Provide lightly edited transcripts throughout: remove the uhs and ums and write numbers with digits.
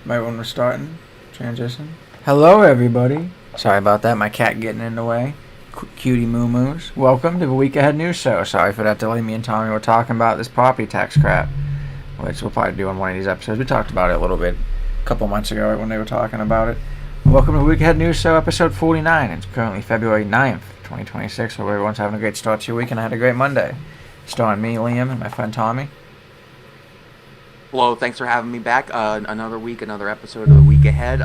Right when we're starting. Transition. Hello, everybody. Sorry about that. My cat getting in the way. Cutie moo moos. Welcome to the Week Ahead News Show. Sorry for that delay. Me and Tommy were talking about this property tax crap, which we'll probably do on one of these episodes. We talked about it a little bit a couple months ago right when they were talking about it. Welcome to the Week Ahead News Show, episode 49. It's currently February 9th, 2026. Hope everyone's having a great start to your week and I had a great Monday. Starring me, Liam, and my friend Tommy. Hello, thanks for having me back. Another week, another episode of the week ahead.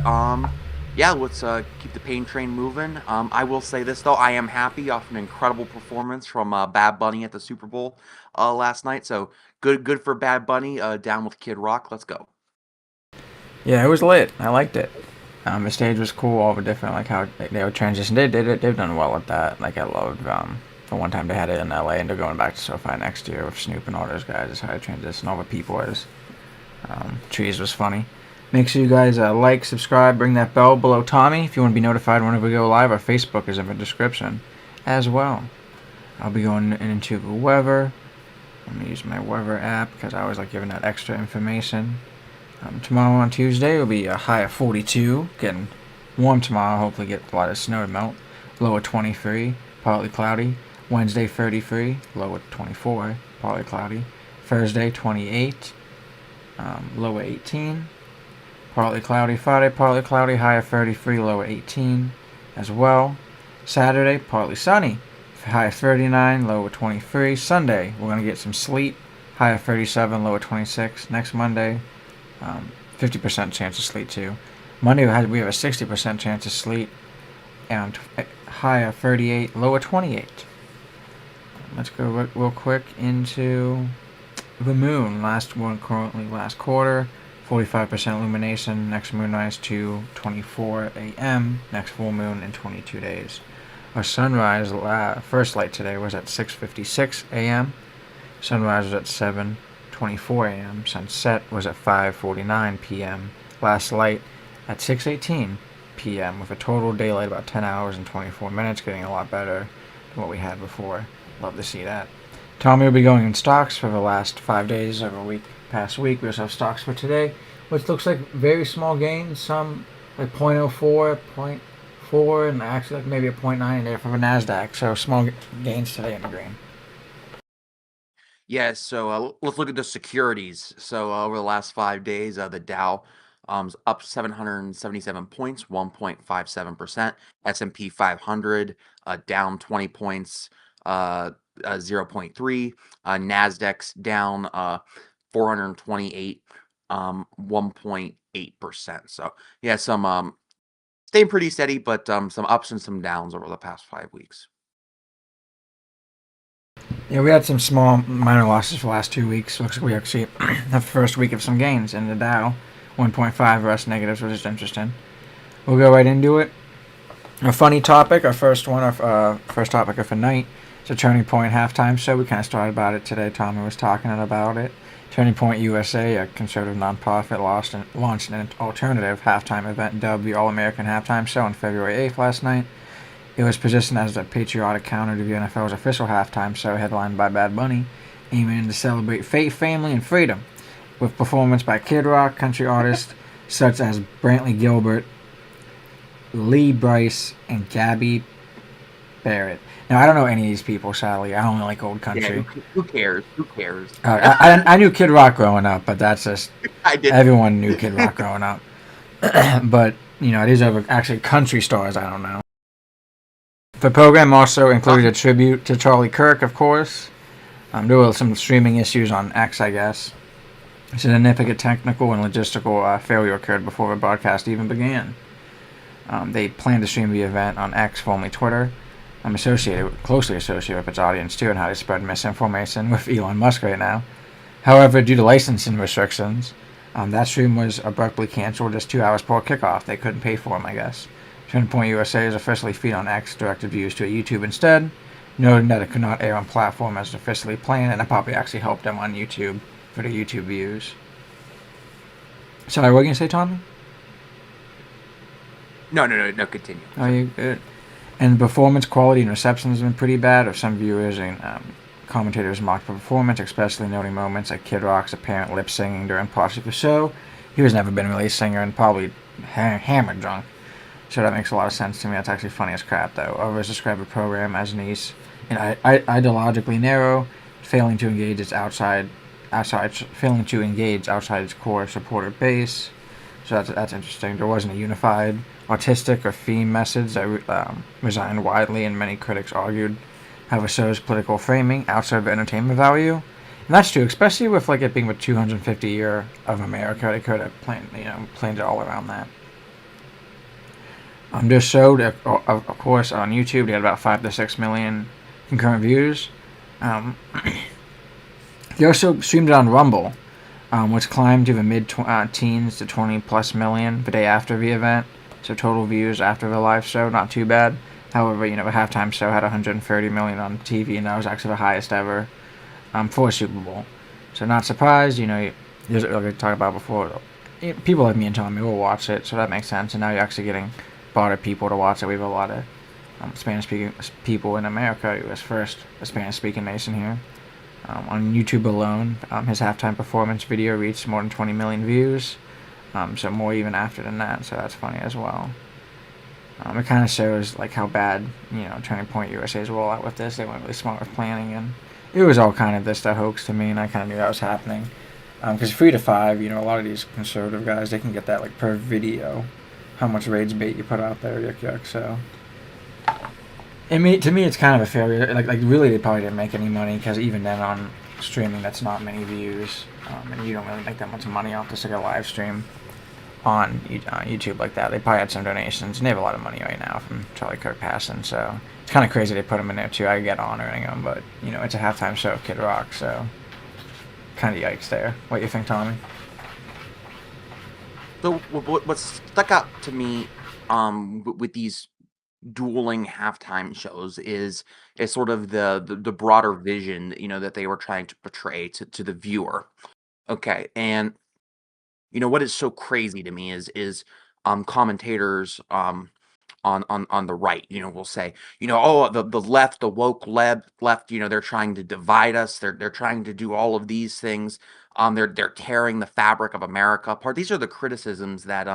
Yeah, let's keep the pain train moving. I will say this though, I am happy off an incredible performance from Bad Bunny at the Super Bowl last night. So good for Bad Bunny. Down with Kid Rock. Let's go. Yeah, it was lit. I liked it. The stage was cool, all the different, like how they would transition. They've done well at that. Like I loved the one time they had it in LA and they're going back to SoFi next year with Snoop and all those guys. That's how they transition. All the people is. Trees was funny. Make sure you guys like, subscribe, ring that bell below Tommy if you want to be notified whenever we go live. Our Facebook is in the description as well. I'll be going into the weather. I'm going to use my weather app because I always like giving that extra information. Tomorrow on Tuesday will be a high of 42. Getting warm tomorrow. Hopefully get a lot of snow to melt. Low of 23. Partly cloudy. Wednesday 33. Low of 24. Partly cloudy. Thursday 28. Low of 18. Partly cloudy Friday, partly cloudy, high of 33, low of 18 as well. Saturday, partly sunny, high of 39, low of 23. Sunday, we're going to get some sleet, high of 37, low of 26. Next Monday, 50% chance of sleet too. Monday, we have a 60% chance of sleet, and high of 38, low of 28. Let's go real quick into the moon. Last quarter. 45% illumination. Next moonrise 2:24 a.m. Next full moon in 22 days. Our sunrise, first light today was at 6:56 a.m. Sunrise was at 7:24 a.m. Sunset was at 5:49 p.m. Last light at 6:18 p.m. with a total daylight about 10 hours and 24 minutes, getting a lot better than what we had before. Love to see that. Tommy will be going in stocks for the last 5 days of a past week. We also have stocks for today, which looks like very small gains. Some like 0.04, 0.4, and actually like maybe a 0.9 in there for the Nasdaq. So small gains today in the green. Yeah, so let's look at the securities. So over the last 5 days, the Dow up 777 points, 1.57%. S&P 500 down 20 points, 0.3. Nasdaq's down 428, 1.8%. So yeah, some staying pretty steady, but some ups and some downs over the past 5 weeks. Yeah, we had some small minor losses for the last 2 weeks. Looks like we actually have the first week of some gains in the Dow. 1.5 rest negatives, which is interesting. We'll go right into it. A funny topic, our first topic of the night. It's a Turning Point halftime show. We kind of started about it today. Tommy was talking about it. Turning Point USA, a conservative nonprofit, launched an alternative halftime event dubbed the All-American Halftime Show on February 8th last night. It was positioned as a patriotic counter to the NFL's official halftime show, headlined by Bad Bunny, aiming to celebrate faith, family, and freedom, with performance by Kid Rock, country artists such as Brantley Gilbert, Lee Brice, and Gabby Barrett. Now, I don't know any of these people, sadly. I only like old country. Yeah, who cares? Who cares? I knew Kid Rock growing up, but that's just... I did. Everyone knew Kid Rock growing up. But, these are actually country stars I don't know. The program also included a tribute to Charlie Kirk, of course. There were some streaming issues on X, I guess. A significant technical and logistical failure occurred before the broadcast even began. They planned to stream the event on X, formerly Twitter. Closely associated with its audience too, and how they spread misinformation with Elon Musk right now. However, due to licensing restrictions, that stream was abruptly canceled just 2 hours before kickoff. They couldn't pay for them, I guess. Turning Point USA is officially feed on X, directed views to a YouTube instead, noting that it could not air on platform as officially planned, and that probably actually helped them on YouTube for the YouTube views. Sorry, what were you going to say, Tommy? No, continue. Oh, you good. And the performance quality and reception has been pretty bad, with some viewers and commentators mocked the performance, especially noting moments like Kid Rock's apparent lip-singing during parts of the show, he was never been really a singer and probably hammered drunk. So that makes a lot of sense to me. That's actually funny as crap, though. Others describe a program as niche and ideologically narrow, failing to engage failing to engage outside its core supporter base. So that's interesting. There wasn't a unified autistic or theme message that resigned widely, and many critics argued have a show's political framing outside of entertainment value. And that's true, especially with like it being the 250 year of America. They could have planned it all around that. This showed, of course, on YouTube, they had about 5 to 6 million concurrent views. Um, they also streamed it on Rumble, which climbed to the mid-teens to 20 plus million the day after the event. So total views after the live show, not too bad. However, the halftime show had 130 million on TV, and that was actually the highest ever for a Super Bowl. So not surprised. Like we talked about before, people like me and Tommy will watch it, so that makes sense. And now you're actually getting broader people to watch it. We have a lot of Spanish-speaking people in America. It was first a Spanish-speaking nation here. On YouTube alone, his halftime performance video reached more than 20 million views. So more even after than that. So that's funny as well. It kind of shows like how bad Turning Point USA's rollout with this. They weren't really smart with planning, and it was all kind of just a hoax to me. And I kind of knew that was happening. Because 3 to 5, a lot of these conservative guys, they can get that like per video, how much rage bait you put out there, yuck yuck. So, to me, it's kind of a failure. Like really, they probably didn't make any money because even then on streaming, that's not many views, and you don't really make that much money off just like a live stream on YouTube like that. They probably had some donations, and they have a lot of money right now from Charlie Kirkpatrick. So it's kind of crazy they put him in there too. I get honoring him, but it's a halftime show of Kid Rock, so kind of yikes there. What do you think, Tommy? So what stuck out to me with these dueling halftime shows is sort of the broader vision, that they were trying to portray to the viewer. Okay, and what is so crazy to me is commentators on the right, will say, oh, the left, the woke left, they're trying to divide us. They're trying to do all of these things. They're tearing the fabric of America apart. These are the criticisms that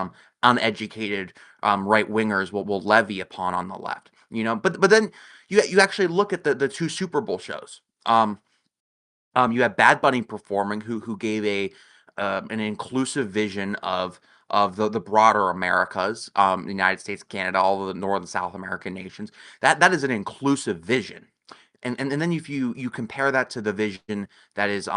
uneducated right wingers will levy upon on the left. But then you actually look at the two Super Bowl shows. You have Bad Bunny performing, who gave an inclusive vision of the broader Americas, the United States, Canada, all of the North and South American nations. That is an inclusive vision. And then if you compare that to the vision that is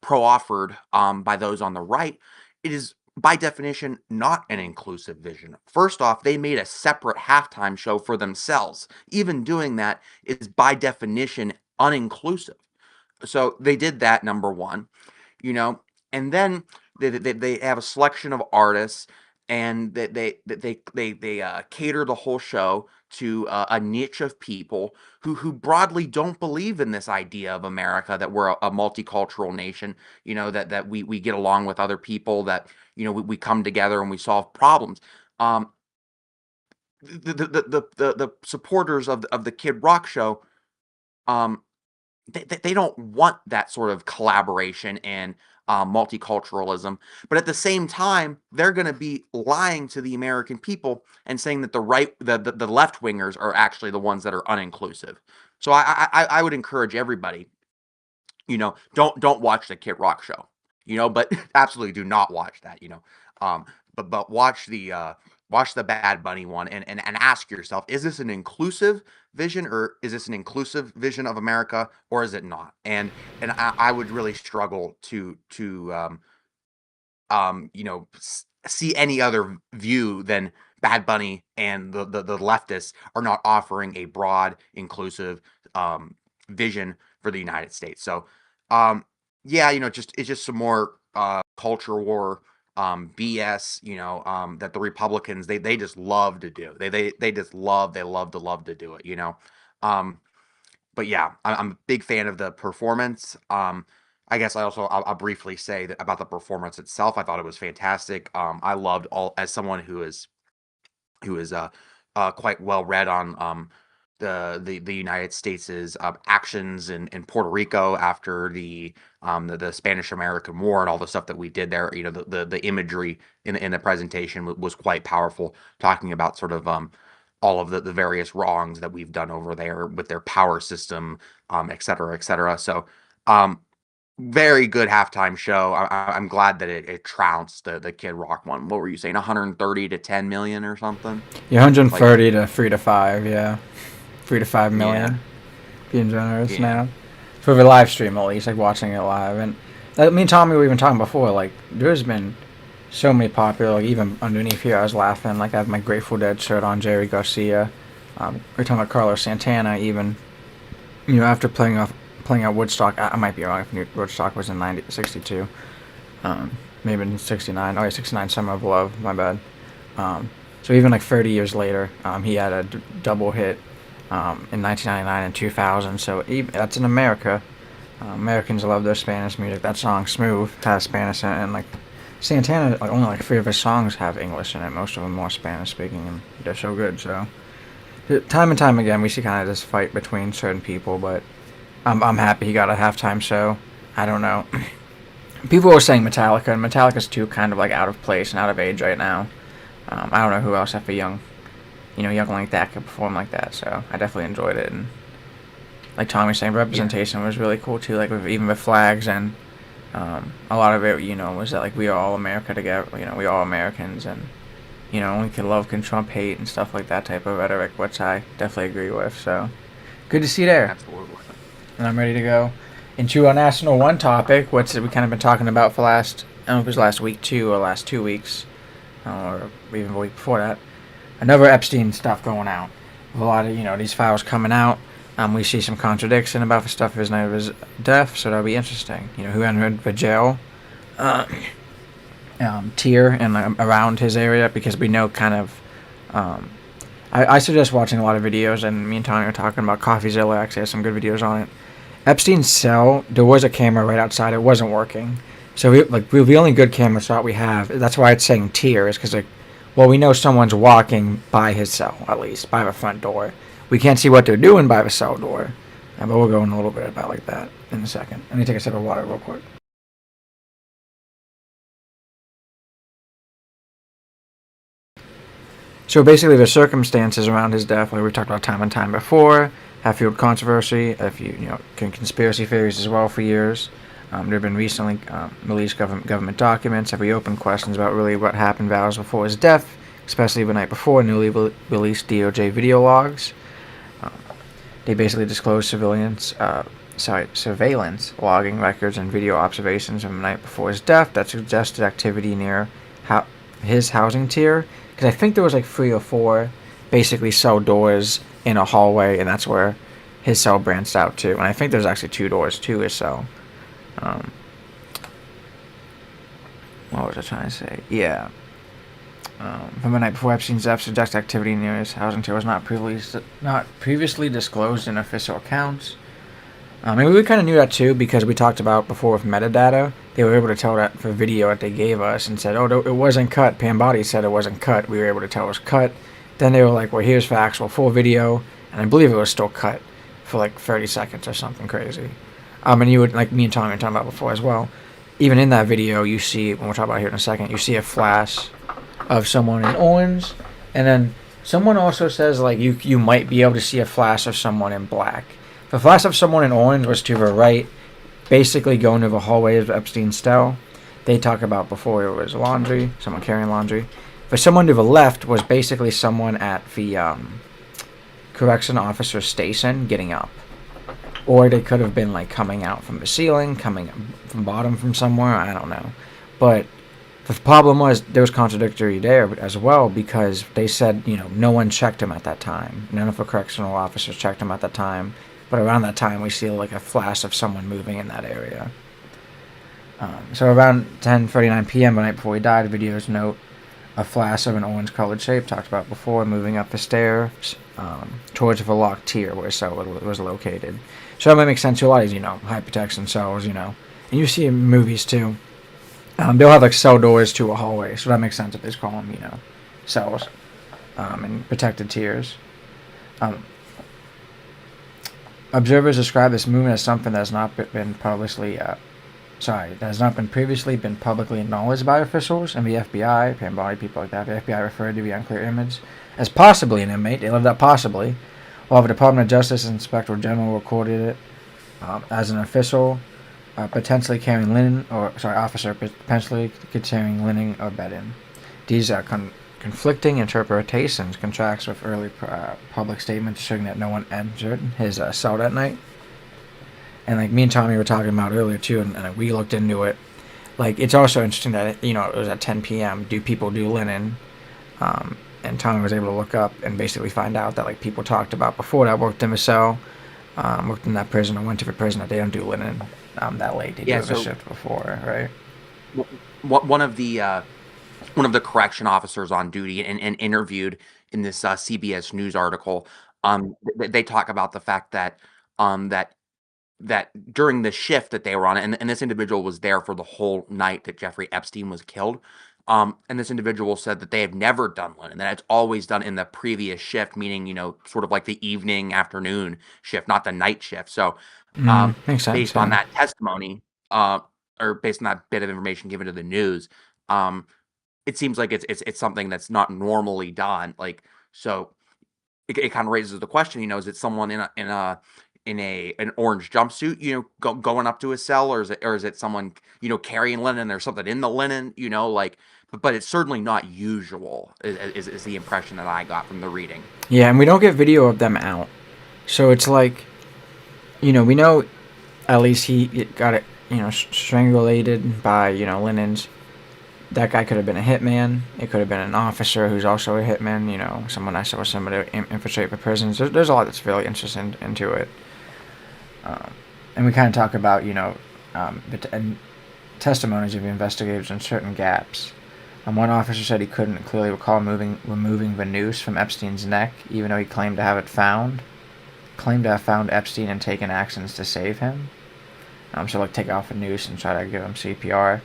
pro-offered by those on the right, it is by definition not an inclusive vision. First off, they made a separate halftime show for themselves. Even doing that is by definition uninclusive. So they did that, number one, you know, and then they have a selection of artists, and they cater the whole show to a niche of people who broadly don't believe in this idea of America, that we're a multicultural nation, that we get along with other people, that we come together and we solve problems. Um, the supporters of the Kid Rock show, um, they don't want that sort of collaboration and multiculturalism. But at the same time, they're going to be lying to the American people and saying that the left wingers are actually the ones that are uninclusive. So I would encourage everybody, don't watch the Kid Rock show, but absolutely do not watch that, um, but watch the Bad Bunny one, and ask yourself, is this an inclusive vision, or is this an inclusive vision of America, or is it not? And I would really struggle to see any other view than Bad Bunny and the leftists are not offering a broad, inclusive vision for the United States. So, um, yeah, it's just some more culture war BS, that the Republicans they just love to do. They just love to do it. Um, but yeah, I'm a big fan of the performance. I guess I'll briefly say that about the performance itself. I thought it was fantastic. I loved all, as someone who is quite well read on the United States' actions in Puerto Rico after the Spanish American War and all the stuff that we did there. The imagery in the presentation was quite powerful, talking about sort of all of the various wrongs that we've done over there with their power system, et cetera, et cetera. So, um, very good halftime show. I'm glad that it trounced the Kid Rock one. What were you saying? 130 to 10 million or something? Yeah, Like, 130 to 3 to 5. Yeah, 3 to 5 yeah, million. Being generous yeah, now. For the live stream, at least, like watching it live. And me and Tommy were even talking before. Like, there's been so many popular. Like, even underneath here, I was laughing. Like, I have my Grateful Dead shirt on. Jerry Garcia. We're talking about Carlos Santana. Even after playing out Woodstock, I might be wrong. If Woodstock was in 62, maybe in 69. Oh yeah, 69. Summer of Love. My bad. So even like 30 years later, he had a double hit in 1999 and 2000. So even, that's in America. Americans love their Spanish music. That song "Smooth" has Spanish in it, and like Santana, like, only like 3 of his songs have English in it. Most of them are Spanish speaking, and they're so good. So time and time again, we see kind of this fight between certain people, but I'm happy he got a halftime show. I don't know. People were saying Metallica, and Metallica's too kind of like out of place and out of age right now. I don't know who else after young like that could perform like that. So I definitely enjoyed it, and like Tommy was saying, yeah, representation was really cool too. Like even with flags, and a lot of it, was that like we are all America together. We are all Americans, and only can love, can trump hate, and stuff like that type of rhetoric, which I definitely agree with. So good to see you there, absolutely. and I'm ready to go into our National One topic, which we kind of been talking about for last, I don't know if it was last week too, or last 2 weeks, or even the week before that. Another Epstein stuff going out. With a lot of, these files coming out. We see some contradiction about the stuff of his night of his death, so that'll be interesting. Who entered the jail tier and around his area, because we know kind of. I suggest watching a lot of videos, and me and Tony are talking about CoffeeZilla. Actually has some good videos on it. Epstein's cell, there was a camera right outside. It wasn't working. So the only good camera shot we have. That's why it's saying tier, is because we know someone's walking by his cell, at least by the front door. We can't see what they're doing by the cell door, but we'll go in a little bit about like that in a second. Let me take a sip of water real quick. So basically, the circumstances around his death, like we talked about time and time before, have fueled controversy, conspiracy theories as well for years. There have been recently released government documents have reopened questions about really what happened hours before his death, especially the night before. Newly released DOJ video logs. They basically disclosed surveillance logging records and video observations from the night before his death that suggested activity near his housing tier. Because I think there was like 3 or 4 basically cell doors in a hallway, and that's where his cell branched out to. And I think there's actually 2 doors to his cell. What was I trying to say? Yeah. From the night before Epstein's death, suggest activity near his housing tier was not previously disclosed in official accounts. Maybe we kind of knew that too, because we talked about before with metadata. They were able to tell that for video that they gave us and said, oh, no, it wasn't cut. Pam Body said it wasn't cut. We were able to tell it was cut. Then they were like, well, here's the actual full video. And I believe it was still cut for like 30 seconds or something crazy. And you would, like me and Tommy were talking about before as well. Even in that video, you see, when we'll talk about it here in a second, you see a flash of someone in orange. And then someone also says, like, you might be able to see a flash of someone in black. The flash of someone in orange was to the right, basically going to the hallway of Epstein's cell. They talk about before it was laundry, someone carrying laundry. But someone to the left was basically someone at the correction officer station getting up. Or they could have been like coming out from the ceiling, coming from bottom from somewhere, I don't know. But the problem was there was contradictory there as well, because they said, no one checked him at that time. None of the correctional officers checked him at that time. But around that time, we see like a flash of someone moving in that area. So around 10:39 p.m. the night before he died, videos note a flash of an orange-colored shape, talked about before, moving up the stairs towards the locked tier where his cell was located. So that might make sense to a lot of these, high protection cells, And you see in movies too. They'll have like cell doors to a hallway, so that makes sense if they call them, cells and protected tiers. Observers describe this movement as something that has not been that has not been previously been publicly acknowledged by officials and the FBI, Pambari, people like that. The FBI referred to the unclear image as possibly an inmate. They left that possibly, while the Department of Justice Inspector General recorded it as an official potentially carrying linen, officer potentially carrying linen or bedding. These are conflicting interpretations contrast with early public statements showing that no one entered his cell that night. And like me and Tommy were talking about earlier too, and we looked into it. Like it's also interesting that it was at 10 p.m. Do people do linen? And Tommy was able to look up and basically find out that like people talked about before that worked in the cell, worked in that prison or went to the prison that they don't do linen that late. They do the shift before, right? One of the correction officers on duty and interviewed in this CBS News article, they talk about the fact that that during the shift that they were on, and this individual was there for the whole night that Jeffrey Epstein was killed. And this individual said that they have never done linen, that it's always done in the previous shift, meaning, sort of like the evening, afternoon shift, not the night shift. So, Makes sense, based on that testimony, or based on that bit of information given to the news, it seems like it's something that's not normally done. Like, so it kind of raises the question, is it someone in an orange jumpsuit, going up to a cell, or is it someone, carrying linen? There's something in the linen, like, but it's certainly not usual. Is the impression that I got from the reading. Yeah, and we don't get video of them out, so it's like, we know at least he got it, strangulated by linens. That guy could have been a hitman. It could have been an officer who's also a hitman. Someone I saw somebody infiltrate the prisons. There's a lot that's really interesting into it. And we kind of talk about, the testimonies of the investigators and certain gaps. One officer said he couldn't clearly recall removing the noose from Epstein's neck, even though he claimed to have it found. Claimed to have found Epstein and taken actions to save him. So like take off a noose and try to give him CPR.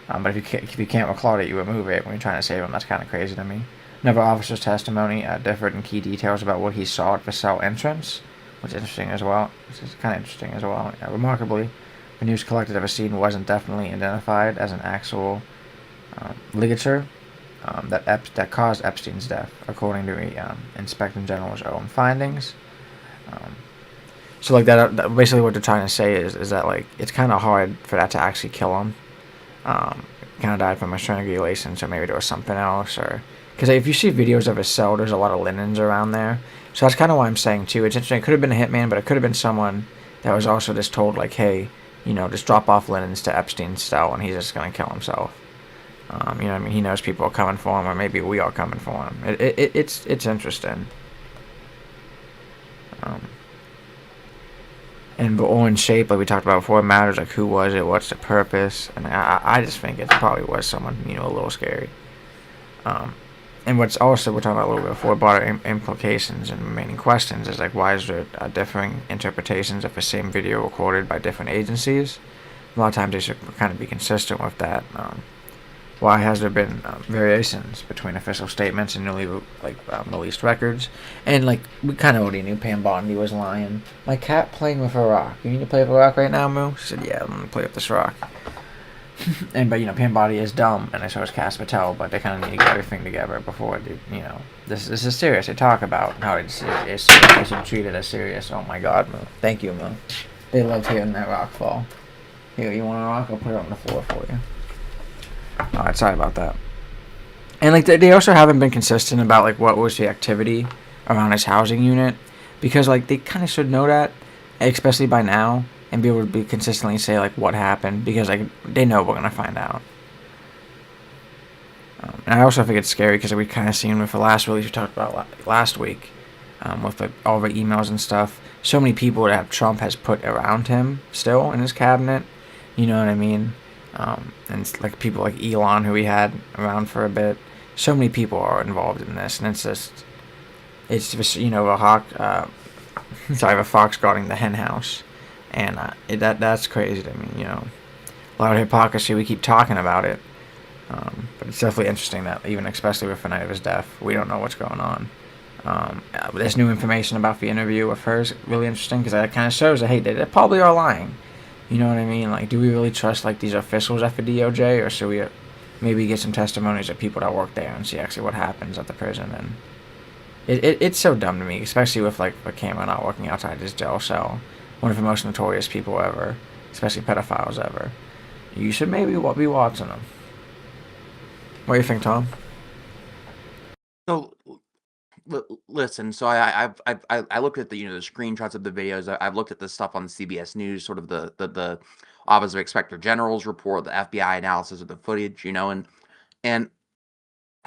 But if you can't recall it, you remove it when you're trying to save him. That's kind of crazy to me. Another officer's testimony differed in key details about what he saw at the cell entrance, which is interesting as well. This is kind of interesting as well. Remarkably, the news collected of a scene wasn't definitely identified as an actual ligature that caused Epstein's death, according to the Inspector General's own findings. So like that basically what they're trying to say is that like it's kind of hard for that to actually kill him. Kind of died from a strangulation, so maybe there was something else, or because if you see videos of his cell, there's a lot of linens around there. So that's kind of why I'm saying too. It's interesting. It could have been a hitman, but it could have been someone that was also just told like, hey, just drop off linens to Epstein's cell, and he's just gonna kill himself. He knows people are coming for him, or maybe we are coming for him. It's interesting. And the orange shape, like we talked about before, matters. Like who was it? What's the purpose? And I just think it probably was someone a little scary. And what's also we're talking about a little bit before, broader implications and remaining questions is like why is there differing interpretations of the same video recorded by different agencies? A lot of times they should kind of be consistent with that. Why has there been variations between official statements and newly released records? And like we kind of already knew Pam Bondi was lying. My cat playing with a rock. You need to play with a rock right now, Moo? She said, "Yeah, I'm gonna play with this rock." But Pam Bondi is dumb, and so is Cass Patel. But they kind of need to get everything together before this is serious. They talk about how it's they should treat it as serious. Oh my God, Moo! Thank you, Moo. They loved hearing that rock fall. Here, you want a rock? I'll put it on the floor for you. Alright, sorry about that. And like they also haven't been consistent about like what was the activity around his housing unit, because like they kind of should know that, especially by now, and be able to be consistently say like what happened, because like they know we're gonna find out. And I also think it's scary because we kind of seen with the last release we talked about last week, with all the emails and stuff. So many people that Trump has put around him still in his cabinet. You know what I mean? And like people like Elon, who he had around for a bit. So many people are involved in this, and it's just a hawk. A fox guarding the hen house, and that's crazy to me. A lot of hypocrisy. We keep talking about it, but it's definitely interesting that even especially with the night of his death, we don't know what's going on. This new information about the interview with her is really interesting because that kind of shows that hey, they probably are lying. You know what I mean? Like, do we really trust like these officials at the DOJ, or should we maybe get some testimonies of people that work there and see actually what happens at the prison? And it's so dumb to me, especially with like a camera not working outside his jail cell. One of the most notorious people ever, especially pedophiles ever. You should maybe be watching them. What do you think, Tom? So listen, so I looked at the the screenshots of the videos. I've looked at the stuff on CBS News, sort of the Office of Inspector General's report, the FBI analysis of the footage, and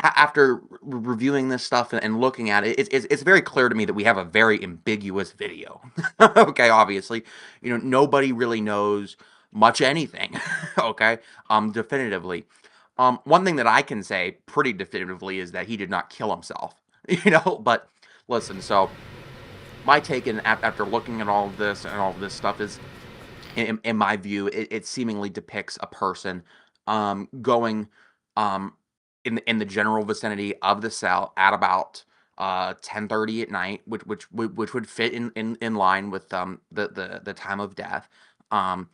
after reviewing this stuff and looking at it, it's very clear to me that we have a very ambiguous video. Okay, obviously, nobody really knows much anything. Okay, definitively. One thing that I can say pretty definitively is that he did not kill himself. But listen, so my take after looking at all of this and all of this stuff is, in my view, it seemingly depicts a person going in the general vicinity of the cell at about 10:30 at night, which would fit in line with the time of death. Um,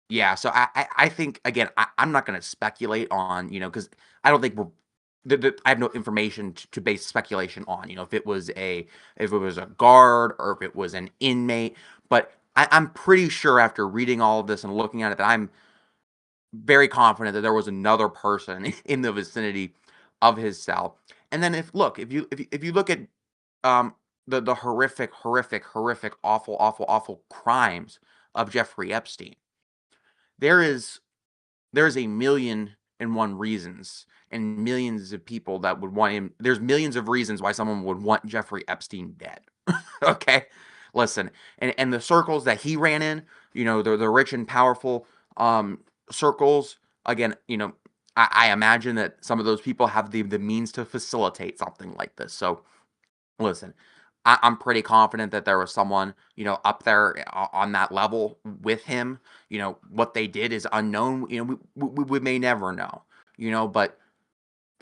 yeah, so I think again I'm not going to speculate on because I don't think I have no information to base speculation on. If it was a guard or if it was an inmate, but I'm pretty sure after reading all of this and looking at it that I'm very confident that there was another person in the vicinity of his cell. And then if you look at um the horrific, awful crimes of Jeffrey Epstein, there is there is a million and one reasons and millions of people that would want him. There's millions of reasons why someone would want Jeffrey Epstein dead. Okay, listen, and the circles that he ran in, the rich and powerful circles. Again, I imagine that some of those people have the means to facilitate something like this. So listen, I'm pretty confident that there was someone, up there on that level with him. What they did is unknown. We may never know, but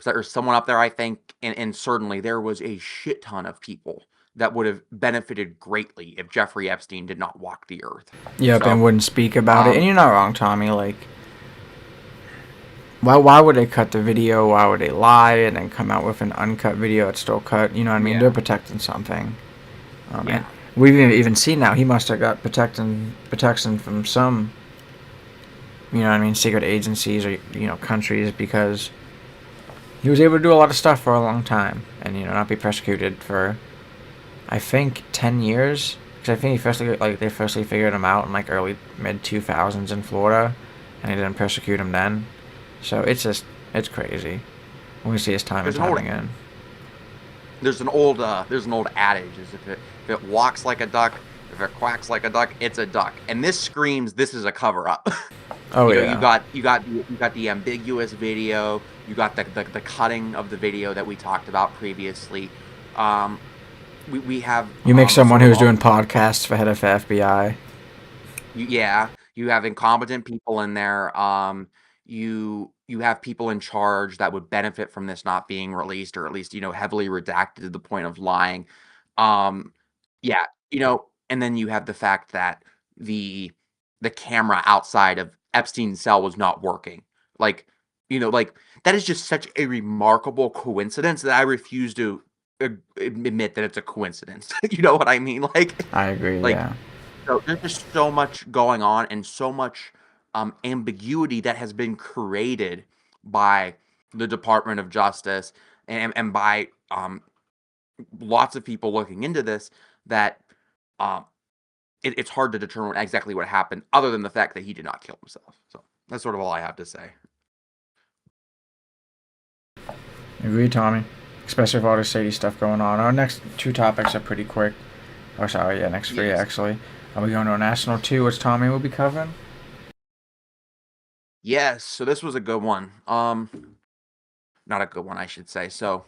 there's someone up there, I think, and certainly there was a shit ton of people that would have benefited greatly if Jeffrey Epstein did not walk the earth. Yep, and So, wouldn't speak about it. And um, you're not wrong, Tommy. Like, why would they cut the video? Why would they lie and then come out with an uncut video that's still cut? You know what I mean? yeah, They're protecting something. And yeah. we've even seen now he must have got protection from some, you know what I mean, secret agencies or countries because he was able to do a lot of stuff for a long time and not be persecuted for I think 10 years because I think they firstly figured him out in like early mid 2000s in Florida and they didn't persecute him then. So it's crazy when we see his time and There's an old timing in. there's an old adage is if it walks like a duck, if it quacks like a duck, it's a duck. And this screams this is a cover up. Oh You yeah. got the ambiguous video, you got the cutting of the video that we talked about previously. Um, we have You make someone sort of who's all doing podcasts for head of the FBI. yeah, you have incompetent people in there. You have people in charge that would benefit from this not being released, or at least heavily redacted to the point of lying. Um, yeah, and then you have the fact that the the camera outside of Epstein's cell was not working. Like, like that is just such a remarkable coincidence that I refuse to admit that it's a coincidence. You know what I mean? I agree. Like Yeah. so there's just so much going on and so much ambiguity that has been created by the Department of Justice and by lots of people looking into this that um, it's hard to determine exactly what happened, other than the fact that he did not kill himself. So that's sort of all I have to say. Agree, Tommy. Especially with all this shady stuff going on. Our next two topics are pretty quick. Oh, sorry, yeah, next three Yes. actually. Are we going to a national two, which Tommy will be covering? Yes. So this was a good one. Not a good one, I should say. So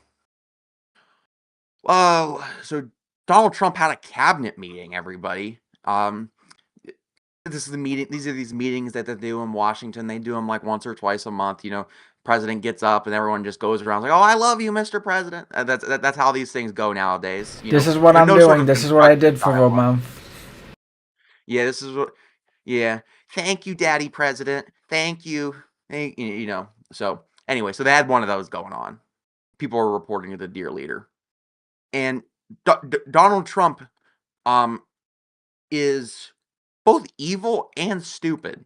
Donald Trump had a cabinet meeting, everybody. This is the meeting. These are these meetings that they do in Washington. They do them like once or twice a month. president gets up and everyone just goes around like, "Oh, I love you, Mr. President." That's how these things go nowadays. This is what I'm No sort doing. of This is what I did constructive for dialogue. Obama. Yeah, this is what. Yeah, thank you, Daddy President. Thank you. So anyway, so they had one of those going on. People were reporting to the dear leader, and Donald Trump um is both evil and stupid.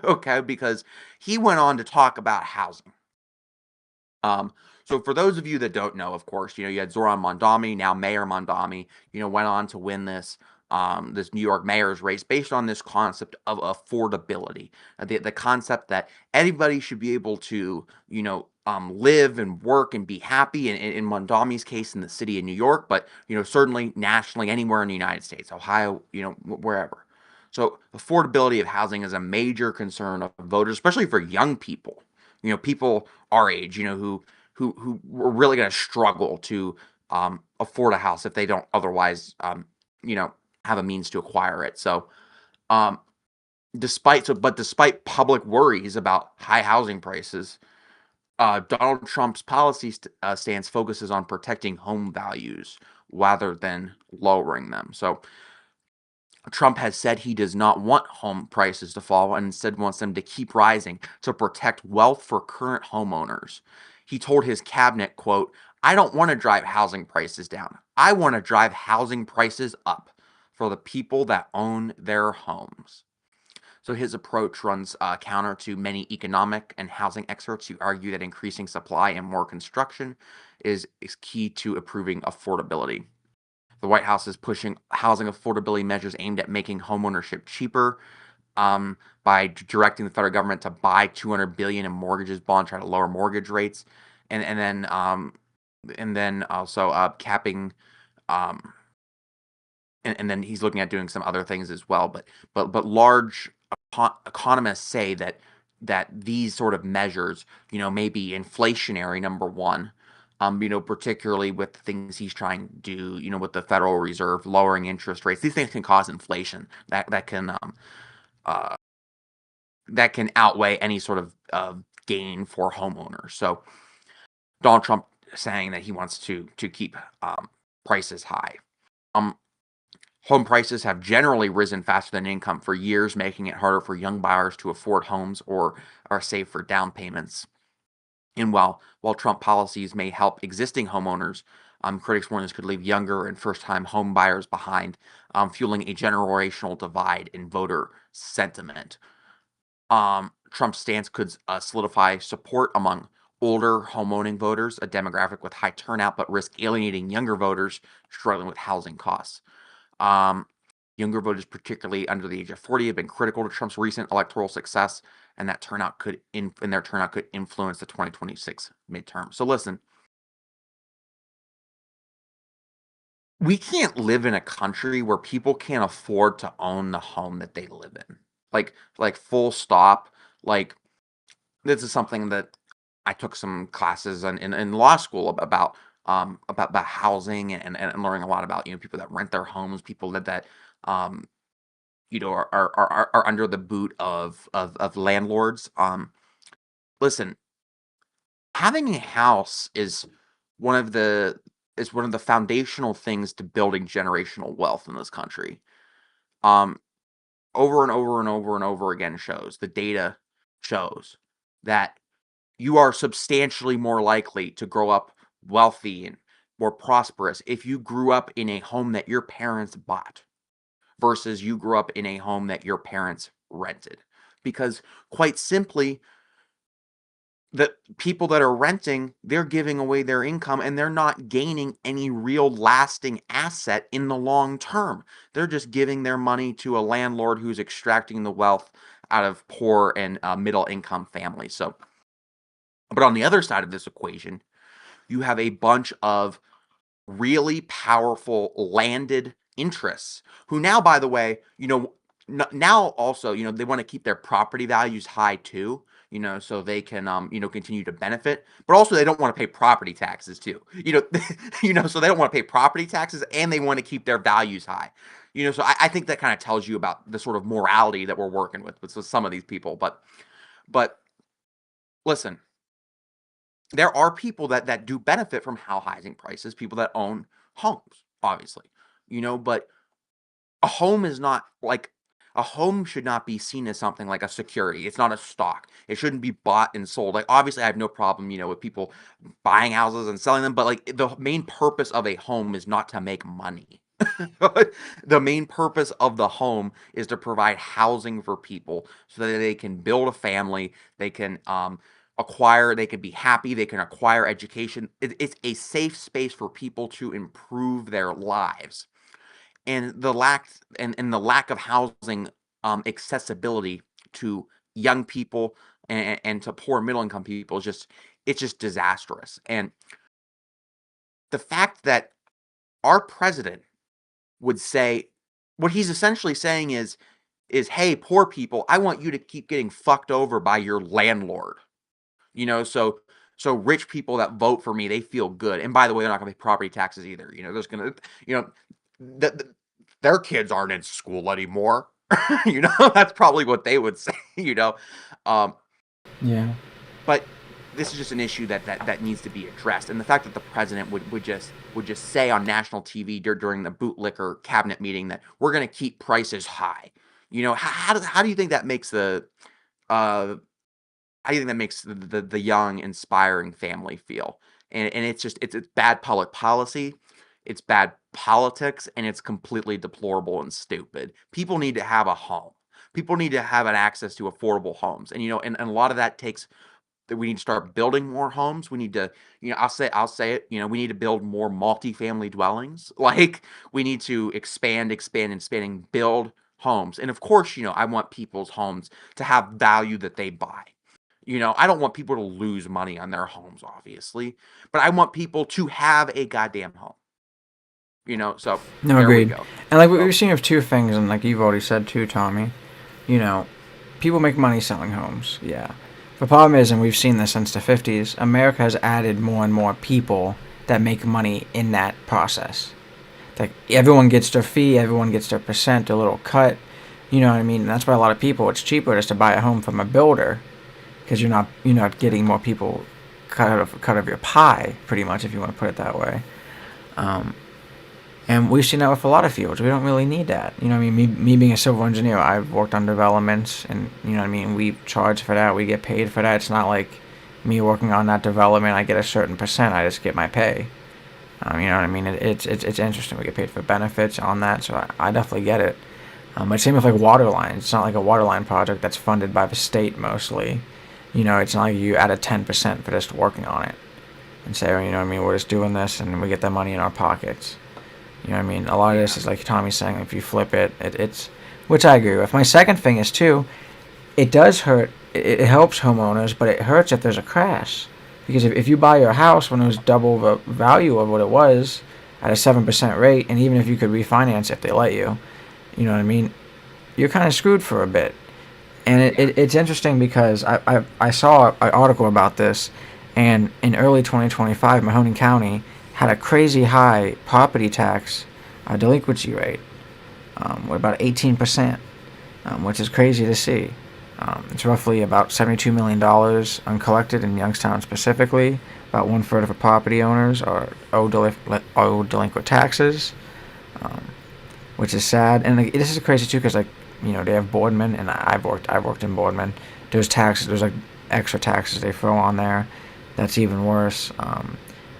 Okay, because he went on to talk about housing. Um, so for those of you that don't know, of course, you had Zoran Mondami, now Mayor Mondami, went on to win this New York mayor's race based on this concept of affordability, the concept that everybody should be able to, live and work and be happy. In Mondami's case, in the city of New York, but certainly nationally, anywhere in the United States, Ohio, wherever. So affordability of housing is a major concern of voters, especially for young people. People our age, who were really going to struggle to afford a house if they don't otherwise, you know, have a means to acquire it. So, um, despite public worries about high housing prices, Donald Trump's stance focuses on protecting home values rather than lowering them. So, Trump has said he does not want home prices to fall and instead wants them to keep rising to protect wealth for current homeowners. He told his cabinet, quote, "I don't want to drive housing prices down. I want to drive housing prices up for the people that own their homes." So his approach runs counter to many economic and housing experts who argue that increasing supply and more construction is key to improving affordability. The White House is pushing housing affordability measures aimed at making homeownership cheaper, by directing the federal government to buy 200 billion in mortgages bonds, try to lower mortgage rates, and and then um, and then also capping, um, and then he's looking at doing some other things as well. But large economists say that these sort of measures, may be inflationary. Number one, particularly with the things he's trying to do, with the Federal Reserve lowering interest rates. These things can cause inflation uh, that can outweigh any sort of gain for homeowners. So Donald Trump saying that he wants to keep prices high. Um, Home prices have generally risen faster than income for years, making it harder for young buyers to afford homes or save for down payments. And while Trump policies may help existing homeowners, critics warn this could leave younger and first-time home buyers behind, fueling a generational divide in voter sentiment. Trump's stance could solidify support among older homeowning voters, a demographic with high turnout, but risk alienating younger voters struggling with housing costs. Um, Younger voters, particularly under the age of 40, have been critical to Trump's recent electoral success, and their turnout could influence the 2026 midterm. So listen, we can't live in a country where people can't afford to own the home that they live in. Like full stop. Like this is something that I took some classes in law school about housing and learning a lot about people that rent their homes, people that um are under the boot of landlords. Listen, having a house one of the foundational things to building generational wealth in this country. Um, Over and over and over and over again the data shows that you are substantially more likely to grow up wealthy and more prosperous if you grew up in a home that your parents bought versus you grew up in a home that your parents rented. Because quite simply, the people that are renting, they're giving away their income and they're not gaining any real lasting asset in the long term. They're just giving their money to a landlord who's extracting the wealth out of poor and middle income families. So, but on the other side of this equation, you have a bunch of really powerful landed interests who now, by the way, now also, they want to keep their property values high too, so they can, continue to benefit, but also they don't want to pay property taxes too, so they don't want to pay property taxes and they want to keep their values high, so I think that kind of tells you about the sort of morality that we're working with some of these people. But listen, there are people that do benefit from housing prices, people that own homes, obviously, but a home is not like a home should not be seen as something like a security. It's not a stock. It shouldn't be bought and sold. Like obviously I have no problem, with people buying houses and selling them, but like the main purpose of a home is not to make money. The main purpose of the home is to provide housing for people so that they can build a family, they can acquire, they can be happy, they can acquire education. It's a safe space for people to improve their lives. And the lack of housing accessibility to young people and to poor middle income people is just it's just disastrous. And the fact that our president would say what he's essentially saying is hey, poor people, I want you to keep getting fucked over by your landlord. So rich people that vote for me, they feel good. And by the way, they're not going to pay property taxes either. There's going to, you know, their kids aren't in school anymore. That's probably what they would say. Um, Yeah. but this is just an issue that needs to be addressed. And the fact that the president would just say on national TV during the bootlicker cabinet meeting that we're going to keep prices high. How do you think that makes uh how do you think that makes the young, inspiring family feel? And it's bad public policy, it's bad politics, and it's completely deplorable and stupid. People need to have a home. People need to have an access to affordable homes, and a lot of that takes that we need to start building more homes. We need to, I'll say it. We need to build more multifamily dwellings. Like we need to expanding, build homes, and of course, I want people's homes to have value that they buy. I don't want people to lose money on their homes, obviously, but I want people to have a goddamn home. So No, there we agreed. go. And like So we've seen of two things, and like you've already said too, Tommy. You know, people make money selling homes. Yeah. The problem is, and we've seen this since the 50s, America has added more and more people that make money in that process. Like everyone gets their fee, everyone gets their percent, their little cut. You know what I mean? And that's why a lot of people, it's cheaper just to buy a home from a builder because you're not getting more people cut of your pie, pretty much, if you want to put it that way. Um, and we've seen that with a lot of fields. We don't really need that. You know what I mean? Me being a civil engineer, I've worked on developments, and you know what I mean? We charge for that. We get paid for that. It's not like me working on that development, I get a certain percent. I just get my pay. You know what I mean? It's interesting. We get paid for benefits on that, so I definitely get it. But same with like water lines. It's not like a water line project that's funded by the state mostly. It's not like you add a 10% for just working on it and say, oh, you know what I mean? We're just doing this and we get the money in our pockets. You know what I mean? A lot of this is like Tommy's saying, if you flip it's, which I agree with. My second thing is too, it does hurt. It helps homeowners, but it hurts if there's a crash. Because if you buy your house when it was double the value of what it was at a 7% rate, and even if you could refinance if they let you, you know what I mean? You're kind of screwed for a bit. And it's interesting because I saw an article about this, and in early 2025, Mahoning County had a crazy high property tax delinquency rate, with about 18%, which is crazy to see. It's roughly about $72 million uncollected in Youngstown specifically. About 1/3 of the property owners are owed delinquent taxes, which is sad. And like, this is crazy too, because they have Boardman, and I've worked in Boardman. There's like extra taxes they throw on there. That's even worse.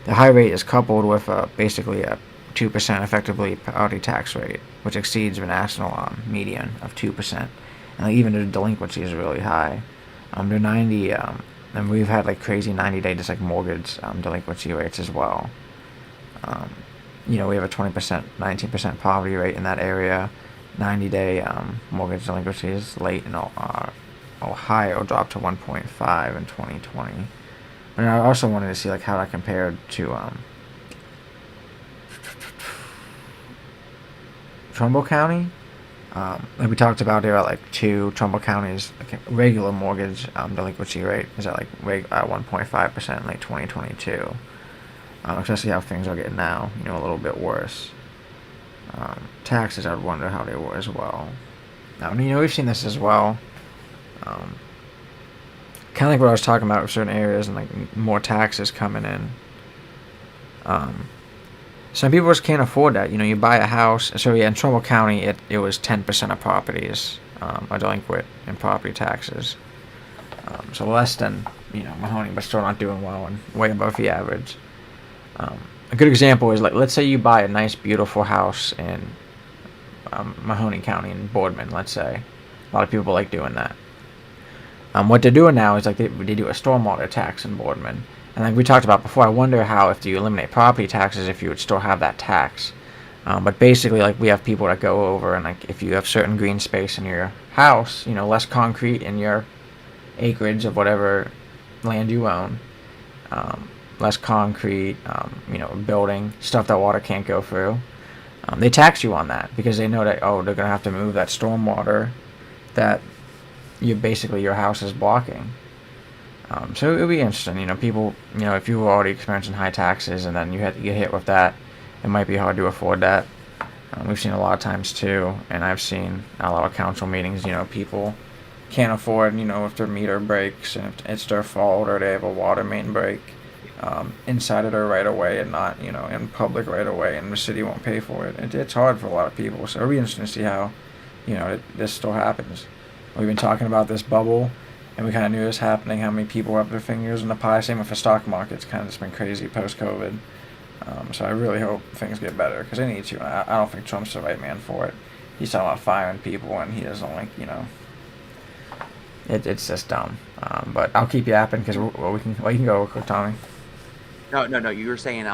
The high rate is coupled with basically a 2% effectively property tax rate, which exceeds the national median of 2%. And even the delinquency is really high. They're 90, and we've had like crazy 90-day just like mortgage delinquency rates as well. We have a 20%, 19% poverty rate in that area. 90-day mortgage delinquencies late in Ohio dropped to 1.5 in 2020. But I also wanted to see like how that compared to Trumbull County. Like we talked about, there are like two Trumbull counties. Like regular mortgage delinquency rate is at 1.5% in like 2022. Especially how things are getting now, a little bit worse. Taxes, I'd wonder how they were as well. Now, we've seen this as well. kind of like what I was talking about with certain areas and like more taxes coming in. Some people just can't afford that. You know, you buy a house. So yeah, in Trumbull County, it was 10% of properties are delinquent in property taxes. So less than Mahoning, but still not doing well and way above the average. A good example is like, let's say you buy a nice, beautiful house in Mahoning County in Boardman. Let's say a lot of people like doing that. What they're doing now is like they do a stormwater tax in Boardman, and like we talked about before, I wonder how if you eliminate property taxes, if you would still have that tax. But basically, like we have people that go over, and like if you have certain green space in your house, less concrete in your acreage of whatever land you own, less concrete, building stuff that water can't go through. They tax you on that because they know that they're gonna have to move that stormwater that your house is blocking. So it'll be interesting. People, if you were already experiencing high taxes and then you get hit with that, it might be hard to afford that. We've seen a lot of times too, and I've seen a lot of council meetings. People can't afford, if their meter breaks and if it's their fault or they have a water main break inside of their right of way and not, in public right of way, and the city won't pay for it. It's hard for a lot of people. So it'll be interesting to see how, this still happens. We've been talking about this bubble, and we kind of knew this happening, how many people have their fingers in the pie. Same with the stock market. It's kind of just been crazy post-COVID. So I really hope things get better, because they need to. I don't think Trump's the right man for it. He's talking about firing people, and he doesn't like, it's just dumb. But I'll keep yapping, because you can go real quick, Tommy. No. You were saying,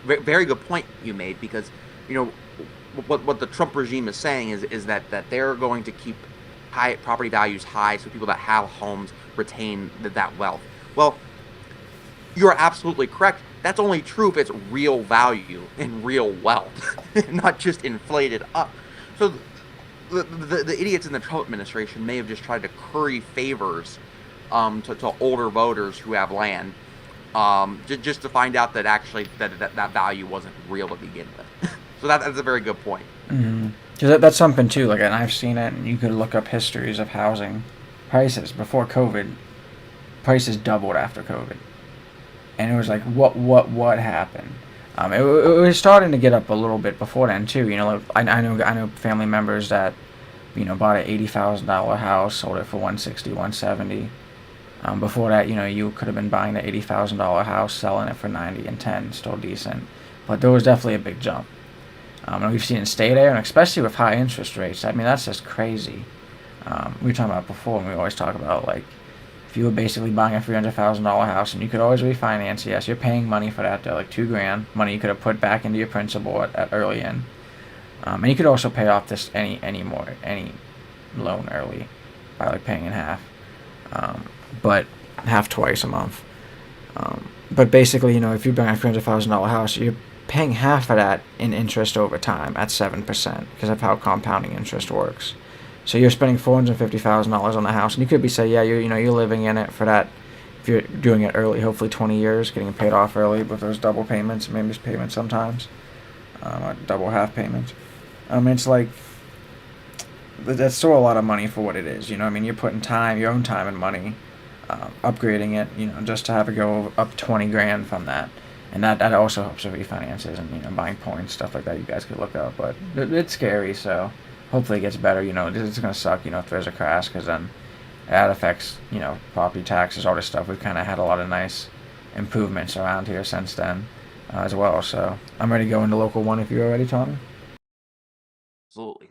very good point you made, because, what the Trump regime is saying is that they're going to keep high property values high, so people that have homes retain that wealth. Well, you're absolutely correct. That's only true if it's real value and real wealth, not just inflated up. So the idiots in the Trump administration may have just tried to curry favors to older voters who have land, just to find out that actually that value wasn't real to begin with. So that's a very good point. Mm-hmm. Because that's something too. Like, and I've seen it. And you could look up histories of housing prices before COVID. Prices doubled after COVID, and it was like, what happened? It was starting to get up a little bit before then too. Like, I know family members that, bought an $80,000 house, sold it for $160,000, $170,000. Before that, you could have been buying the $80,000 house, selling it for $90,000 and $10,000, still decent. But there was definitely a big jump. And we've seen it stay there, and especially with high interest rates. I mean, that's just crazy. We were talking about before, and we always talk about, like, if you were basically buying a $300,000 house, and you could always refinance, yes, you're paying money for that, like $2,000, money you could have put back into your principal at early in. And you could also pay off this any loan early by, like, paying in half, but half twice a month. But basically, if you're buying a $300,000 house, you're paying half of that in interest over time at 7% because of how compounding interest works. So you're spending $450,000 on the house, and you could be saying, yeah, you're living in it for that. If you're doing it early, hopefully 20 years, getting it paid off early with those double payments, maybe payments sometimes, or double half payments. It's like that's still a lot of money for what it is. You're putting time, your own time and money, upgrading it, just to have it go up $20,000 from that. And that also helps with refinances and, buying points, stuff like that you guys could look up. But it's scary, so hopefully it gets better. It's going to suck, if there's a crash, because then that affects, property taxes, all this stuff. We've kind of had a lot of nice improvements around here since then as well. So I'm ready to go into local one if you're ready, Tommy. Absolutely.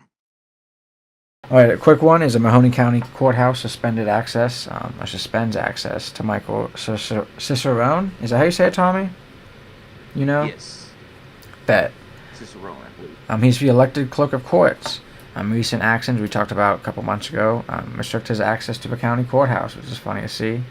All right, a quick one is a Mahoning County Courthouse suspends access to Michael Cicerone. Is that how you say it, Tommy? Yes. Bet. Cicerone, I believe. He's the elected clerk of courts. Recent actions we talked about a couple months ago restrict his access to the county courthouse, which is funny to see.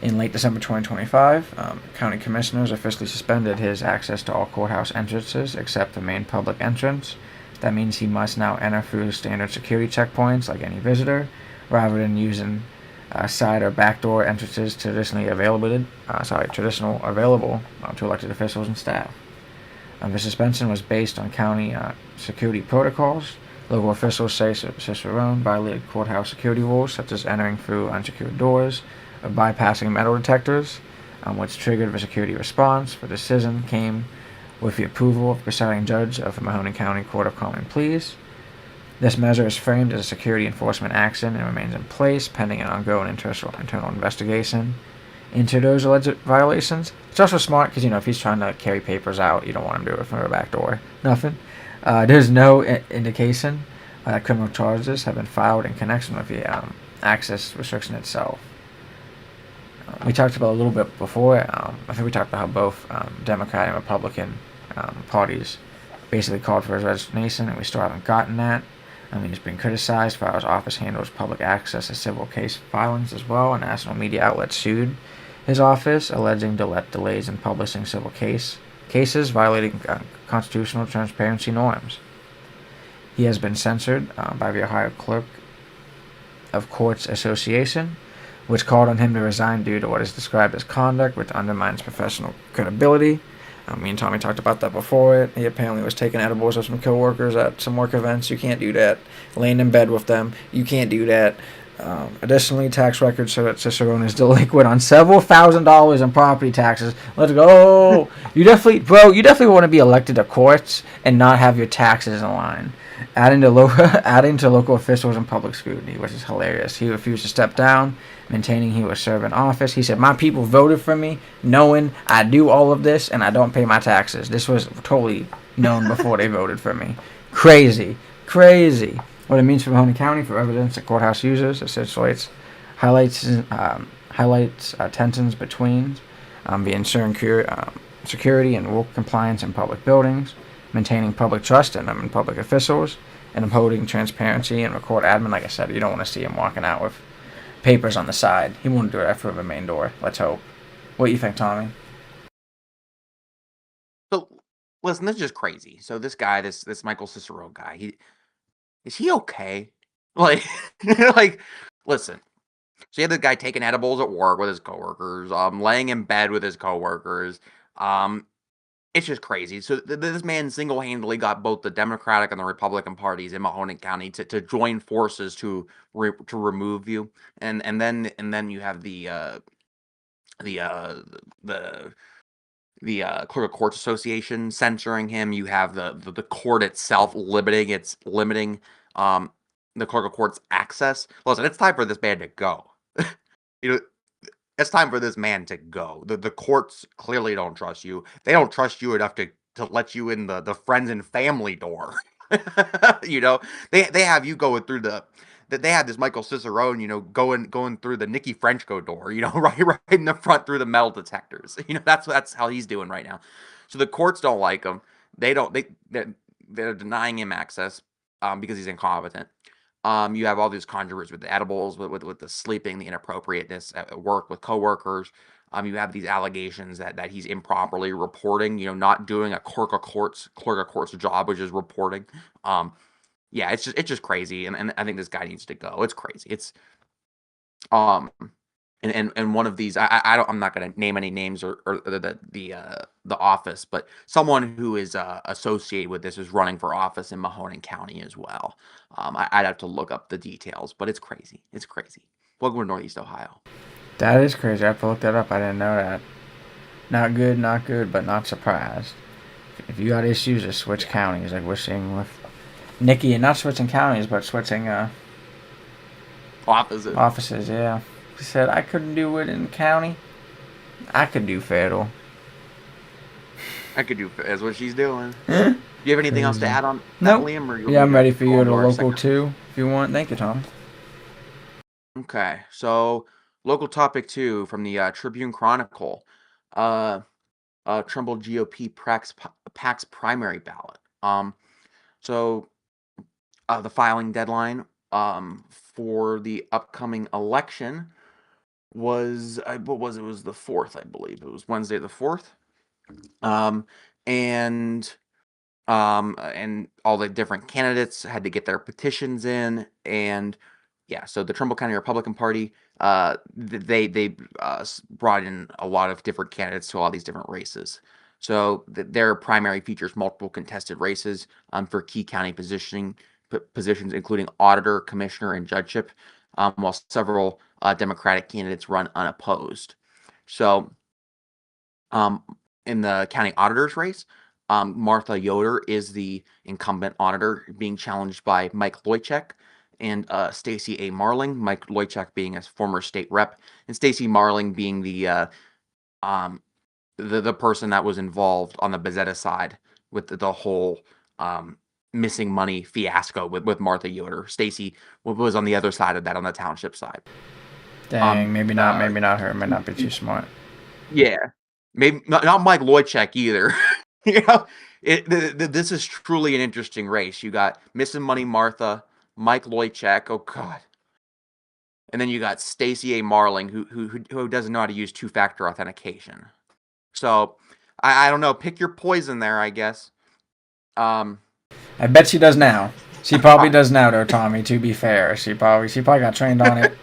In late December 2025, county commissioners officially suspended his access to all courthouse entrances except the main public entrance. That means he must now enter through standard security checkpoints like any visitor, rather than using side or backdoor entrances traditionally available to elected officials and staff. The suspension was based on county security protocols, Local officials say Cicerone violated courthouse security rules, such as entering through unsecured doors or bypassing metal detectors, which triggered the security response. The decision came with the approval of the presiding judge of the Mahoning County Court of Common Pleas. This measure is framed as a security enforcement action and remains in place pending an ongoing internal investigation into those alleged violations. It's also smart because, if he's trying to carry papers out, you don't want him to do it from the back door. Nothing. There's no indication that criminal charges have been filed in connection with the access restriction itself. We talked about a little bit before. I think we talked about how both Democrat and Republican parties basically called for his resignation, and we still haven't gotten that. He's been criticized for how his office handles public access to civil case filings as well, and national media outlets sued his office, alleging delays in publishing civil cases violating constitutional transparency norms. He has been censored by the Ohio Clerk of Courts Association, which called on him to resign due to what is described as conduct which undermines professional credibility. Me and Tommy talked about that before. He apparently was taking edibles with some coworkers at some work events. You can't do that. Laying in bed with them, you can't do that. Additionally, tax records show that Cicerone is delinquent on several $1,000s in property taxes. Let's go. You definitely want to be elected to courts and not have your taxes in line. Adding to local officials and public scrutiny, which is hilarious. He refused to step down, maintaining he was serving office. He said, "My people voted for me, knowing I do all of this and I don't pay my taxes." This was totally known before they voted for me. Crazy. What it means for Mahoning County for residents and courthouse users, it highlights tensions between the ensuring security and rule compliance in public buildings, maintaining public trust in them and public officials, and upholding transparency and record admin. Like I said, you don't want to see him walking out with papers on the side. He won't do it through the main door. Let's hope. What do you think, Tommy? So, listen, this is just crazy. So this guy, this Michael Cicero guy, is he okay? Like, like, listen. So you have the guy taking edibles at work with his coworkers, laying in bed with his coworkers. It's just crazy. So this man single-handedly got both the Democratic and the Republican parties in Mahoning County to join forces to remove you, and then you have the the Clerk of Courts Association censoring him. You have the court itself limiting the Clerk of Courts access. Listen, it's time for this man to go. You know, it's time for this man to go. The courts clearly don't trust you. They don't trust you enough to let you in the friends and family door. you know, they have you going through they had this Michael Cicerone, going through the Nikki Frenchco door, right in the front through the metal detectors. That's how he's doing right now. So the courts don't like him. They're denying him access because he's incompetent. You have all these controversies with the edibles, with the sleeping, the inappropriateness at work with coworkers. You have these allegations that he's improperly reporting, not doing a clerk of courts job, which is reporting. Yeah, it's just crazy, and I think this guy needs to go. It's crazy. It's um and one of these I'm not going to name any names or the office, but someone who is associated with this is running for office in Mahoning County as well. I'd have to look up the details, but it's crazy. It's crazy. Welcome to Northeast Ohio. That is crazy. I have to look that up. I didn't know that. Not good, but not surprised. If you got issues, just switch counties, like we're seeing with Nikki, and not switching counties, but switching Opposite. offices. Yeah, he said I couldn't do it in the county. I could do federal. I could do as what she's doing. Do you have anything else to Crazy. add on that, Nope. Liam? Or you want Yeah, me I'm to ready for go you on to to our local second? two if you want. Thank you, Tom. Okay, so local topic two from the Tribune Chronicle. Uh, Trumbull GOP PAC's primary ballot. So the filing deadline for the upcoming election was what was it? It was the 4th, I believe. It was Wednesday the 4th. Um, and and all the different candidates had to get their petitions in, and yeah, so the Trumbull County Republican Party, they brought in a lot of different candidates to all these different races. So their primary features multiple contested races for key county positions, including auditor, commissioner, and judgeship, while several Democratic candidates run unopposed. So, in the county auditor's race, Martha Yoder is the incumbent auditor, being challenged by Mike Loychek and Stacey A. Marling. Mike Loychek being a former state rep, and Stacey Marling being the person that was involved on the Bezzetta side with the whole missing money fiasco with Martha Yoder. Stacey was on the other side of that, on the township side. Dang, maybe not her. Might not be too smart. Yeah, maybe not Mike Loychek either. You know, this is truly an interesting race. You got missing money Martha, Mike Loychek. Oh God. And then you got Stacey A. Marling, who doesn't know how to use two-factor authentication. So I don't know. Pick your poison there, I guess. I bet she does now. She probably does now, though, Tommy. To be fair, she probably got trained on it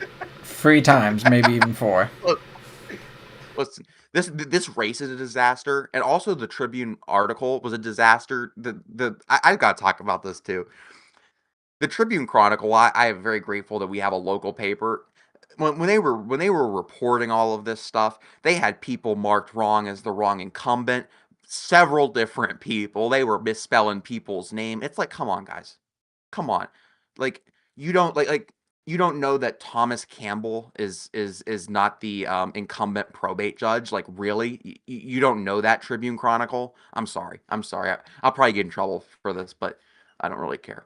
3 times, maybe even 4. Listen, this race is a disaster, and also the Tribune article was a disaster. I gotta talk about this too. The Tribune Chronicle. I am very grateful that we have a local paper. When they were reporting all of this stuff, they had people marked wrong as the wrong incumbent. Several different people. They were misspelling people's name. It's like, come on, guys, come on. Like, you don't you don't know that Thomas Campbell is not the incumbent probate judge. Like, really, you don't know that, Tribune Chronicle? I'm sorry. I'll probably get in trouble for this, but I don't really care.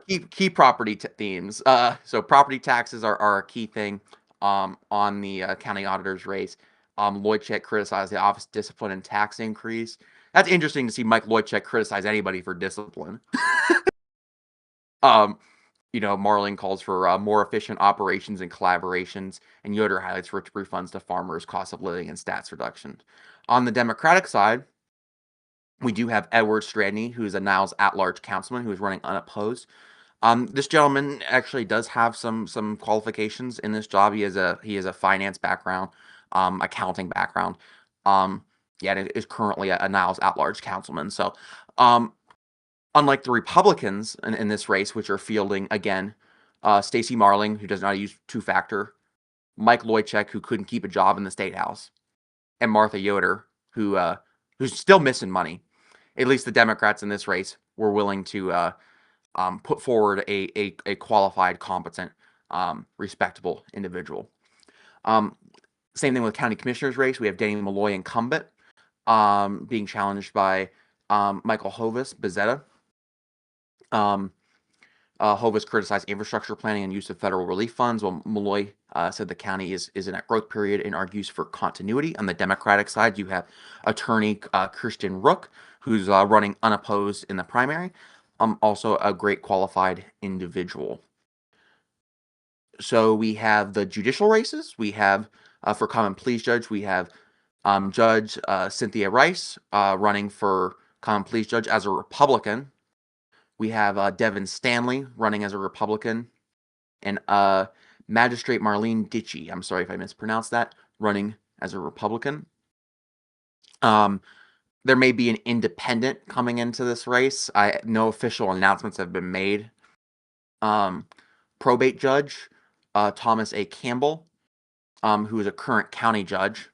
Key property themes. So property taxes are a key thing on the county auditor's race. Loychek criticized the office discipline and tax increase. That's interesting to see Mike Loychek criticize anybody for discipline. Marling calls for more efficient operations and collaborations, and Yoder highlights rich refunds to farmers, cost of living, and stats reduction. On the Democratic side, we do have Edward Stradney, who is a Niles at-large councilman who is running unopposed. This gentleman actually does have some qualifications in this job. He has a finance background, accounting background. And is currently a Niles at-large councilman. So, unlike the Republicans in this race, which are fielding again, Stacey Marling, who does not use two-factor, Mike Loychek, who couldn't keep a job in the state house, and Martha Yoder, who's still missing money. At least the Democrats in this race were willing to put forward a qualified, competent, respectable individual. Same thing with county commissioner's race. We have Danny Malloy incumbent being challenged by Michael Hovis, Bezzetta. Hovis criticized infrastructure planning and use of federal relief funds, while Malloy said the county is in a growth period and argues for continuity. On the Democratic side, you have attorney Christian Rook, who's running unopposed in the primary. Also a great qualified individual. So we have the judicial races. We have, for common pleas judge, we have Judge Cynthia Rice running for common pleas judge as a Republican. We have Devin Stanley running as a Republican, and Magistrate Marlene Ditchy, I'm sorry if I mispronounced that, running as a Republican. There may be an independent coming into this race. No official announcements have been made. Probate judge Thomas A. Campbell, who is a current county judge,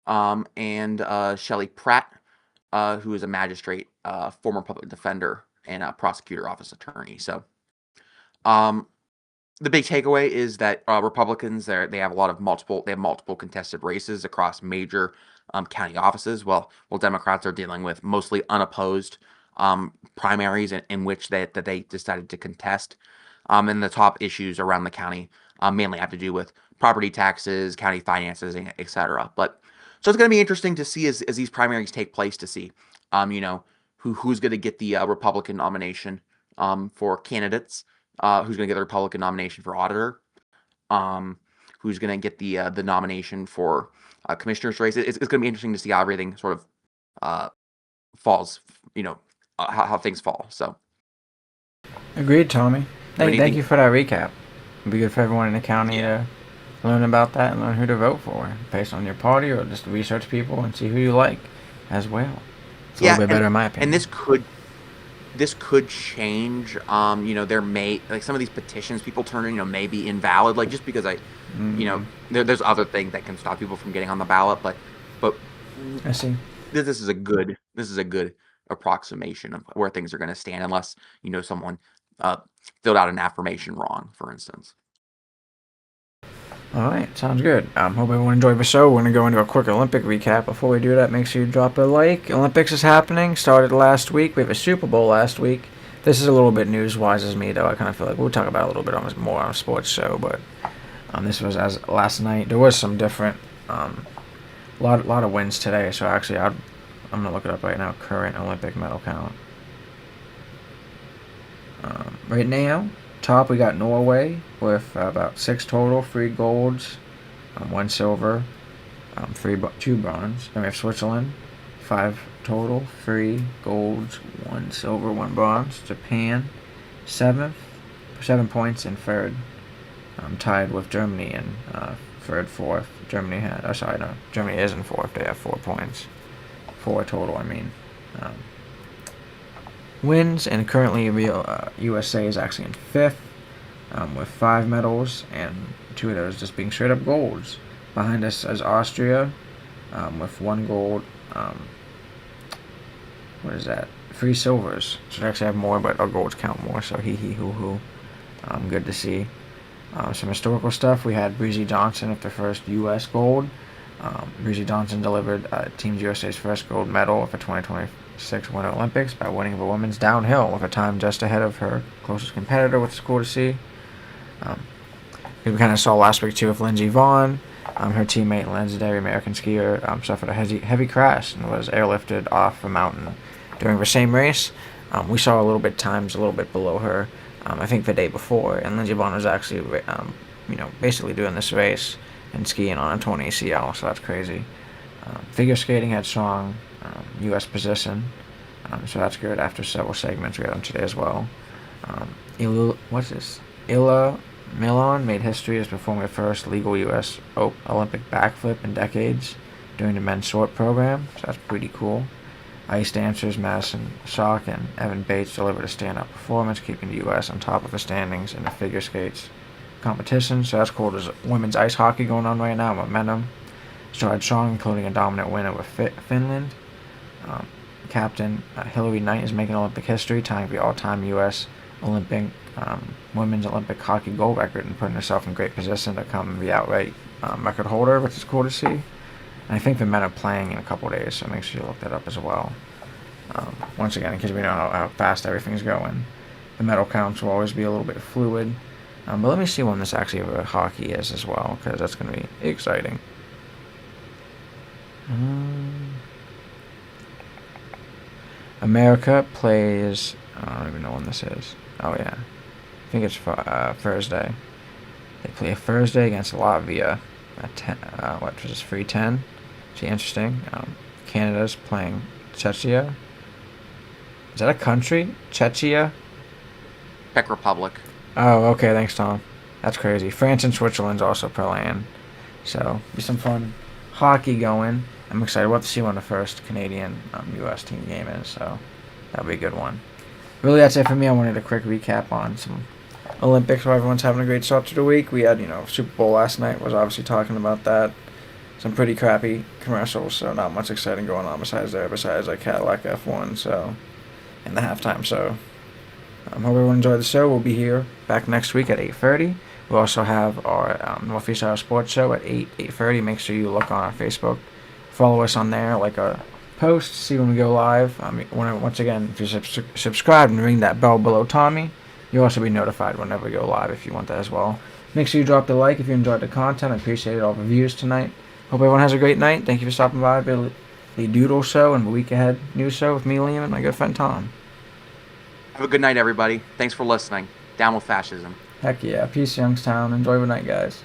and Shelley Pratt, who is a magistrate, former public defender, and a prosecutor office attorney. So, the big takeaway is that Republicans they have multiple contested races across major county offices. Well, Democrats are dealing with mostly unopposed primaries in which they decided to contest. And the top issues around the county mainly have to do with property taxes, county finances, etc. But so it's going to be interesting to see as these primaries take place to see, who's going to get the Republican nomination for candidates, who's going to get the Republican nomination for auditor, who's going to get the nomination for commissioner's race. It's going to be interesting to see how everything sort of falls, how things fall. So, agreed, Tommy. Thank you for that recap. It'd be good for everyone in the county to learn about that and learn who to vote for based on your party, or just research people and see who you like as well. It's a little bit better in my opinion. And this could this could change. There may, like, some of these petitions people turn in, may be invalid. Like, just because Mm, there's other things that can stop people from getting on the ballot, but I see. this is a good approximation of where things are going to stand, unless someone uh, filled out an affirmation wrong, for instance. All right, sounds good. Hope everyone enjoyed the show. We're gonna go into a quick Olympic recap. Before we do that, make sure you drop a like. Olympics is happening. Started last week. We have a Super Bowl last week. This is a little bit news-wise as me, though. I kind of feel like we'll talk about it a little bit more on a sports show, but this was as last night. There was some different, lot of wins today. So actually, I'm gonna look it up right now. Current Olympic medal count. Right now, top we got Norway with about 6 total, 3 golds, 1 silver, 2 bronze. Then we have Switzerland, 5 total, 3 golds, 1 silver, 1 bronze. Japan, 7th, 7 points in third, tied with Germany in third, fourth. Germany is in fourth. They have 4 points, 4 total. Wins, and currently USA is actually in fifth with 5 medals, and 2 of those just being straight up golds. Behind us is Austria with 1 gold. What is that? 3 silvers. So they actually have more, but our golds count more. So hee hee hoo hoo. Good to see. Some historical stuff. We had Breezy Johnson with the first U.S. gold. Breezy Johnson delivered Team USA's first gold medal for 2026 Winter Olympics by winning the women's downhill with a time just ahead of her closest competitor, which is cool to see. We kind of saw last week too with Lindsey Vonn. Her teammate, legendary American skier, suffered a heavy crash and was airlifted off a mountain during the same race. We saw times a little bit below her, I think the day before, and Lindsey Vonn was actually, basically doing this race and skiing on a torn ACL, so that's crazy. Figure skating had strong U.S. position, so that's good. After several segments we had on today as well. Illa Milon made history as performing the first legal U.S. Olympic backflip in decades during the men's short program, so that's pretty cool. Ice dancers Madison Schock and Evan Bates delivered a stand-up performance, keeping the U.S. on top of the standings in the figure skates competition, so that's cool. There's women's ice hockey going on right now, momentum. Started strong, including a dominant win over Finland. Captain Hillary Knight is making Olympic history, tying the all-time U.S. Women's Olympic hockey gold record and putting herself in great position to become the outright record holder, which is cool to see. And I think the men are playing in a couple days, so make sure you look that up as well. Once again, because we know how fast everything's going, the medal counts will always be a little bit fluid. But let me see when this actually hockey is as well, because that's going to be exciting. America plays. I don't even know when this is. Oh yeah, I think it's Thursday. They play Thursday against Latvia at 10. What was this? 3:10. See, interesting. Canada's playing Czechia. Is that a country? Czechia. Czech Republic. Oh, okay. Thanks, Tom. That's crazy. France and Switzerland's also playing, so be some fun hockey going. I'm excited. We'll have to see when the first Canadian U.S. team game is, so that'll be a good one. Really, that's it for me. I wanted a quick recap on some Olympics where everyone's having a great start to the week. We had, Super Bowl last night. Was obviously talking about that. Some pretty crappy commercials, so not much exciting going on besides like Cadillac F1, so, in the halftime, so. Hope everyone enjoyed the show. We'll be here back next week at 8:30. We also have our Northeast Iowa Sports Show at 8:30. Make sure you look on our Facebook. Follow us on there, like our posts, see when we go live. Once again, if you subscribe and ring that bell below Tommy, you'll also be notified whenever we go live if you want that as well. Make sure you drop the like if you enjoyed the content. I appreciated all the views tonight. Hope everyone has a great night. Thank you for stopping by the Doodle Show and the Week Ahead News Show with me, Liam, and my good friend Tom. Have a good night, everybody. Thanks for listening. Down with fascism. Heck yeah. Peace, Youngstown. Enjoy the night, guys.